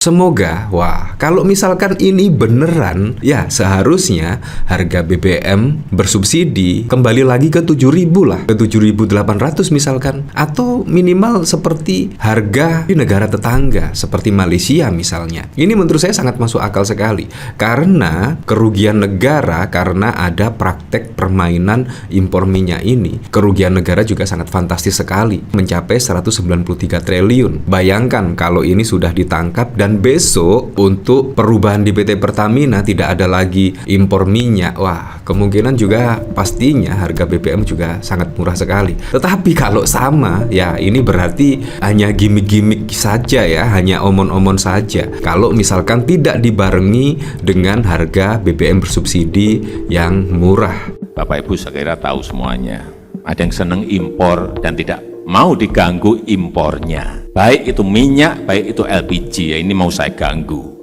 Semoga, kalau misalkan ini beneran, ya seharusnya harga BBM bersubsidi kembali lagi ke 7.000 lah, ke 7.800 misalkan. Atau minimal seperti harga di negara tetangga, seperti Malaysia misalnya. Ini menurut saya sangat masuk akal sekali. Karena kerugian negara karena ada praktek permainan impor minyak ini. Kerugian negara juga sangat fantastis sekali, mencapai 193 triliun. Bayangkan kalau ini sudah ditangkap dan besok untuk perubahan di PT Pertamina tidak ada lagi impor minyak. Kemungkinan juga pastinya harga BBM juga sangat murah sekali. Tetapi kalau sama, ya ini berarti hanya gimmick-gimmick saja ya, hanya omon-omon saja. Kalau misalkan tidak dibarengi dengan harga BBM bersubsidi yang murah. Bapak Ibu saya kira tahu semuanya. Ada yang seneng impor dan tidak mau diganggu impornya. Baik itu minyak, baik itu LPG, ya ini mau saya ganggu.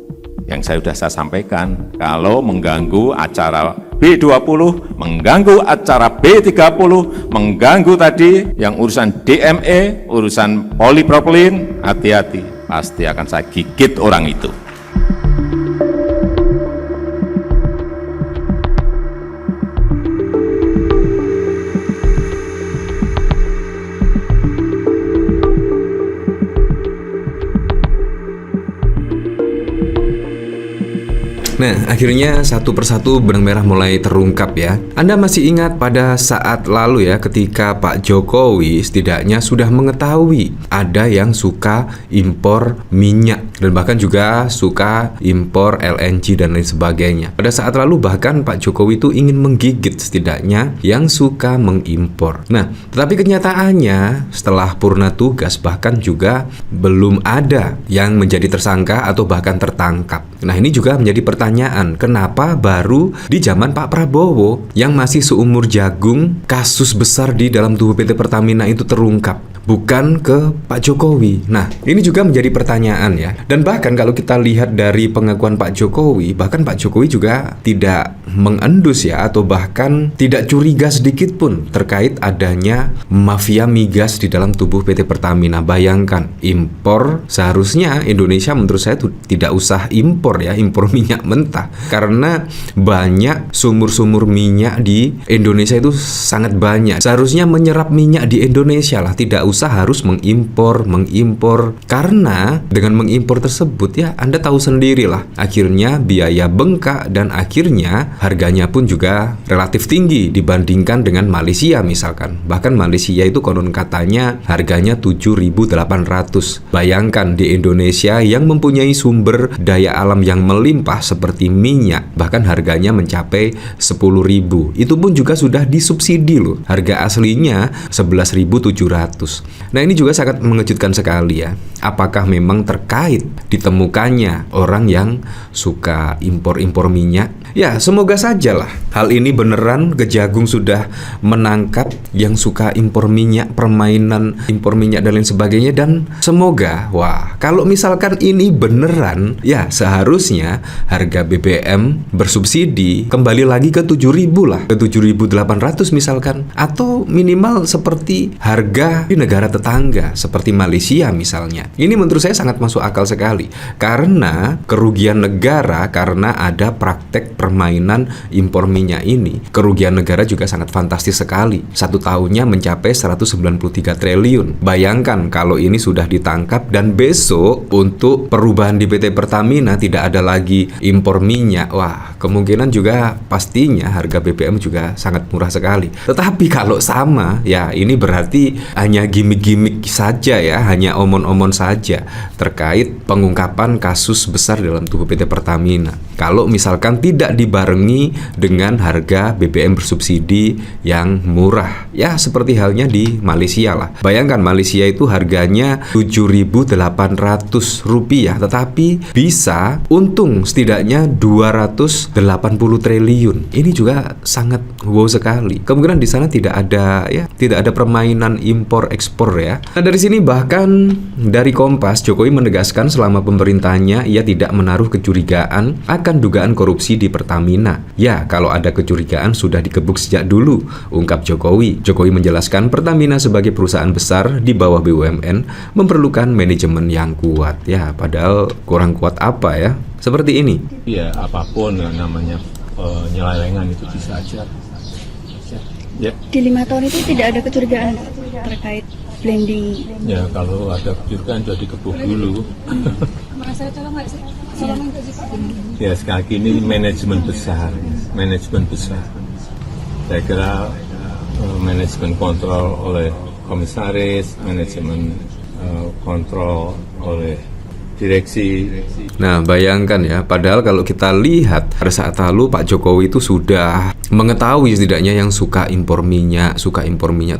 Yang saya sampaikan, kalau mengganggu acara B20, mengganggu acara B30, mengganggu tadi yang urusan DME, urusan polipropilin, hati-hati, pasti akan saya gigit orang itu. Nah, akhirnya satu persatu benang merah mulai terungkap ya. Anda masih ingat pada saat lalu ya, ketika Pak Jokowi setidaknya sudah mengetahui ada yang suka impor minyak dan bahkan juga suka impor LNG dan lain sebagainya. Pada saat lalu bahkan Pak Jokowi itu ingin menggigit setidaknya yang suka mengimpor. Nah, tetapi kenyataannya setelah purna tugas bahkan juga belum ada yang menjadi tersangka atau bahkan tertangkap. Nah, ini juga menjadi pertanyaan, kenapa baru di zaman Pak Prabowo yang masih seumur jagung kasus besar di dalam tubuh PT Pertamina itu terungkap, bukan ke Pak Jokowi. Nah, ini juga menjadi pertanyaan ya. Dan bahkan kalau kita lihat dari pengakuan Pak Jokowi, bahkan Pak Jokowi juga tidak mengendus ya, atau bahkan tidak curiga sedikit pun terkait adanya mafia migas di dalam tubuh PT Pertamina. Bayangkan, impor, seharusnya Indonesia menurut saya tuh tidak usah impor ya, impor minyak mentah. Karena banyak sumur-sumur minyak di Indonesia itu sangat banyak. Seharusnya menyerap minyak di Indonesia lah, tidak usah harus mengimpor. Karena dengan mengimpor tersebut ya, Anda tahu sendirilah, akhirnya biaya bengkak dan akhirnya harganya pun juga relatif tinggi dibandingkan dengan Malaysia misalkan. Bahkan Malaysia itu konon katanya harganya 7.800. Bayangkan di Indonesia yang mempunyai sumber daya alam yang melimpah seperti minyak, bahkan harganya mencapai 10.000. Itu pun juga sudah disubsidi loh. Harga aslinya 11.700. Nah, ini juga sangat mengejutkan sekali ya. Apakah memang terkait ditemukannya orang yang suka impor-impor minyak? Ya, semoga sajalah hal ini beneran. Kejagung sudah menangkap yang suka impor minyak, permainan impor minyak dan lain sebagainya. Dan semoga, kalau misalkan ini beneran, ya seharusnya harga BBM bersubsidi kembali lagi ke 7.000 lah, ke 7.800 misalkan. Atau minimal seperti harga di negara tetangga, seperti Malaysia misalnya. Ini menurut saya sangat masuk akal sekali. Karena kerugian negara karena ada praktek permainan impor minyak ini. Kerugian negara juga sangat fantastis sekali. Satu tahunnya mencapai 193 triliun. Bayangkan kalau ini sudah ditangkap dan besok untuk perubahan di PT Pertamina tidak ada lagi impor minyak. Kemungkinan juga pastinya harga BBM juga sangat murah sekali. Tetapi kalau sama, ya ini berarti hanya gimmick-gimmick saja ya, hanya omon-omon saja terkait pengungkapan kasus besar dalam tubuh PT Pertamina. Kalau misalkan tidak dibarengi dengan harga BBM bersubsidi yang murah, ya seperti halnya di Malaysia lah. Bayangkan Malaysia itu harganya 7.800 rupiah, tetapi bisa untung setidaknya 280 triliun. Ini juga sangat wow sekali. Kemungkinan di sana tidak ada permainan impor ekspor ekspor ya. Nah dari sini bahkan dari Kompas, Jokowi menegaskan selama pemerintahannya ia tidak menaruh kecurigaan akan dugaan korupsi di Pertamina. Ya kalau ada kecurigaan sudah dikebuk sejak dulu, ungkap Jokowi. Jokowi menjelaskan Pertamina sebagai perusahaan besar di bawah BUMN memerlukan manajemen yang kuat. Ya padahal kurang kuat apa ya? Seperti ini. Ya apapun yang namanya penyelewengan itu bisa aja. Ya. Di 5 tahun itu tidak ada kecurigaan terkait blending. Ya kalau ada kecurigaan sudah dikebuk dulu. Merasa tolong nggak sih? Ya sekali lagi ini manajemen besar. Saya kira manajemen kontrol oleh komisaris, manajemen kontrol oleh direksi. Nah bayangkan ya, padahal kalau kita lihat pada saat lalu Pak Jokowi itu sudah mengetahui setidaknya yang suka impor minyak,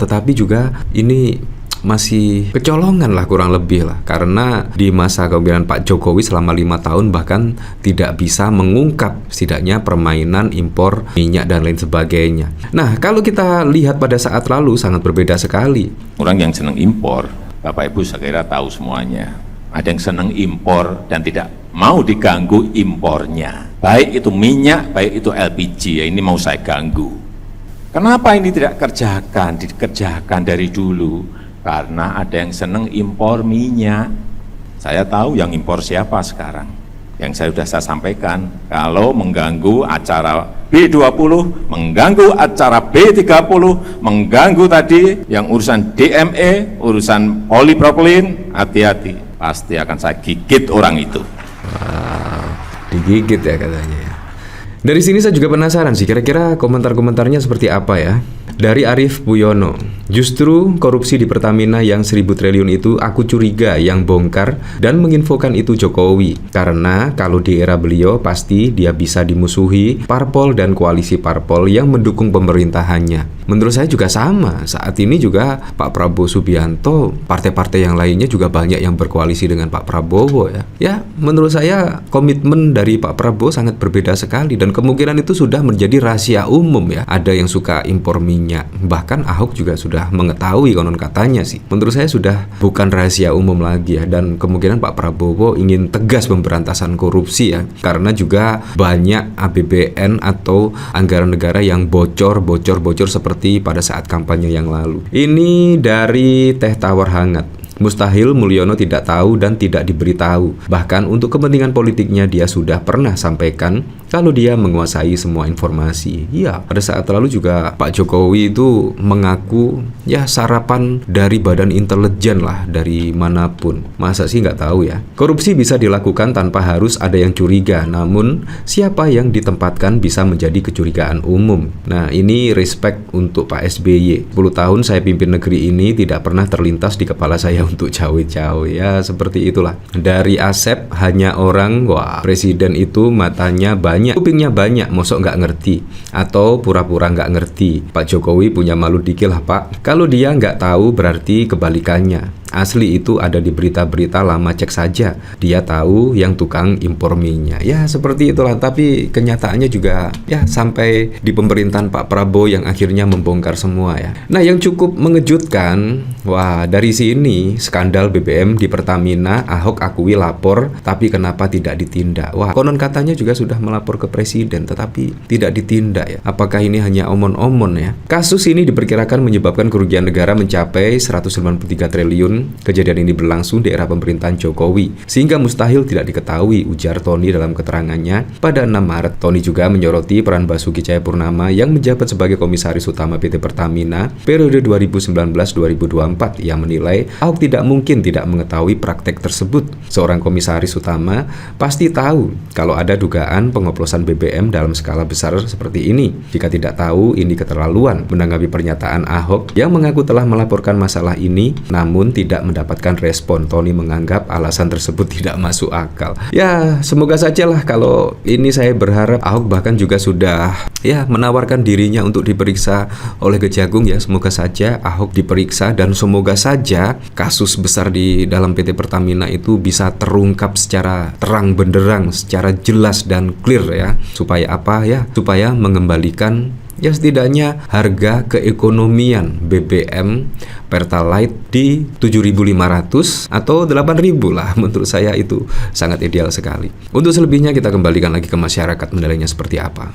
tetapi juga ini masih kecolongan lah kurang lebih lah, karena di masa kepemimpinan Pak Jokowi selama 5 tahun bahkan tidak bisa mengungkap setidaknya permainan impor minyak dan lain sebagainya. Nah kalau kita lihat pada saat lalu sangat berbeda sekali. Orang yang senang impor, Bapak Ibu saya kira tahu semuanya. Ada yang senang impor dan tidak mau diganggu impornya. Baik itu minyak, baik itu LPG, ya ini mau saya ganggu. Kenapa ini tidak dikerjakan dari dulu? Karena ada yang senang impor minyak. Saya tahu yang impor siapa sekarang. Yang saya sampaikan, kalau mengganggu acara B20, mengganggu acara B30, mengganggu tadi yang urusan DME, urusan polipropilin, hati-hati. Pasti akan saya gigit orang itu. Digigit ya katanya ya. Dari sini saya juga penasaran sih, kira-kira komentar-komentarnya seperti apa ya. Dari Arief Puyono, justru korupsi di Pertamina yang 1.000 triliun itu aku curiga yang bongkar dan menginfokan itu Jokowi. Karena kalau di era beliau pasti dia bisa dimusuhi parpol dan koalisi parpol yang mendukung pemerintahannya. Menurut saya juga sama, saat ini juga Pak Prabowo Subianto, partai-partai yang lainnya juga banyak yang berkoalisi dengan Pak Prabowo ya. Ya, menurut saya komitmen dari Pak Prabowo sangat berbeda sekali dan kemungkinan itu sudah menjadi rahasia umum ya. Ada yang suka impor minyak. Bahkan Ahok juga sudah mengetahui konon katanya sih. Menurut saya sudah bukan rahasia umum lagi ya. Dan kemungkinan Pak Prabowo ingin tegas pemberantasan korupsi ya. Karena juga banyak APBN atau anggaran negara yang bocor seperti pada saat kampanye yang lalu. Ini dari Teh Tawar Hangat. Mustahil Mulyono tidak tahu dan tidak diberitahu. Bahkan untuk kepentingan politiknya dia sudah pernah sampaikan kalau dia menguasai semua informasi. Ya, pada saat lalu juga Pak Jokowi itu mengaku ya sarapan dari badan intelijen lah dari manapun. Masa sih nggak tahu ya? Korupsi bisa dilakukan tanpa harus ada yang curiga. Namun siapa yang ditempatkan bisa menjadi kecurigaan umum. Nah ini respect untuk Pak SBY. 10 tahun saya pimpin negeri ini tidak pernah terlintas di kepala saya untuk cawe-cawe ya seperti itulah. Dari Asep hanya orang wah presiden itu matanya banyak, kupingnya banyak, mosok nggak ngerti atau pura-pura nggak ngerti. Pak Jokowi punya malu dikit lah Pak. Kalau dia nggak tahu berarti kebalikannya. Asli itu ada di berita-berita lama, cek saja. Dia tahu yang tukang impor minyak. Ya seperti itulah. Tapi kenyataannya juga ya sampai di pemerintahan Pak Prabowo yang akhirnya membongkar semua ya. Nah yang cukup mengejutkan, wah dari sini skandal BBM di Pertamina, Ahok akui lapor, tapi kenapa tidak ditindak? Wah konon katanya juga sudah melapor ke presiden, tetapi tidak ditindak ya. Apakah ini hanya omon-omon ya? Kasus ini diperkirakan menyebabkan kerugian negara mencapai 193 triliun. Kejadian ini berlangsung di era pemerintahan Jokowi, sehingga mustahil tidak diketahui, ujar Tony dalam keterangannya pada 6 Maret. Tony juga menyoroti peran Basuki Cahayapurnama yang menjabat sebagai komisaris utama PT Pertamina periode 2019-2024. Ia menilai Ahok tidak mungkin tidak mengetahui praktek tersebut. Seorang komisaris utama pasti tahu kalau ada dugaan pengoplosan BBM dalam skala besar seperti ini. Jika tidak tahu, ini keterlaluan. Menanggapi pernyataan Ahok yang mengaku telah melaporkan masalah ini, namun tidak mendapatkan respon, Tony menganggap alasan tersebut tidak masuk akal. Ya, semoga sajalah kalau ini saya berharap Ahok bahkan juga sudah ya menawarkan dirinya untuk diperiksa oleh Kejagung ya. Semoga saja Ahok diperiksa dan semoga saja kasus besar di dalam PT Pertamina itu bisa terungkap secara terang benderang, secara jelas dan clear ya. Supaya apa ya? Supaya mengembalikan Ya setidaknya harga keekonomian BBM Pertalite di 7.500 atau 8.000 lah, menurut saya itu sangat ideal sekali. Untuk selebihnya kita kembalikan lagi ke masyarakat menilainya seperti apa.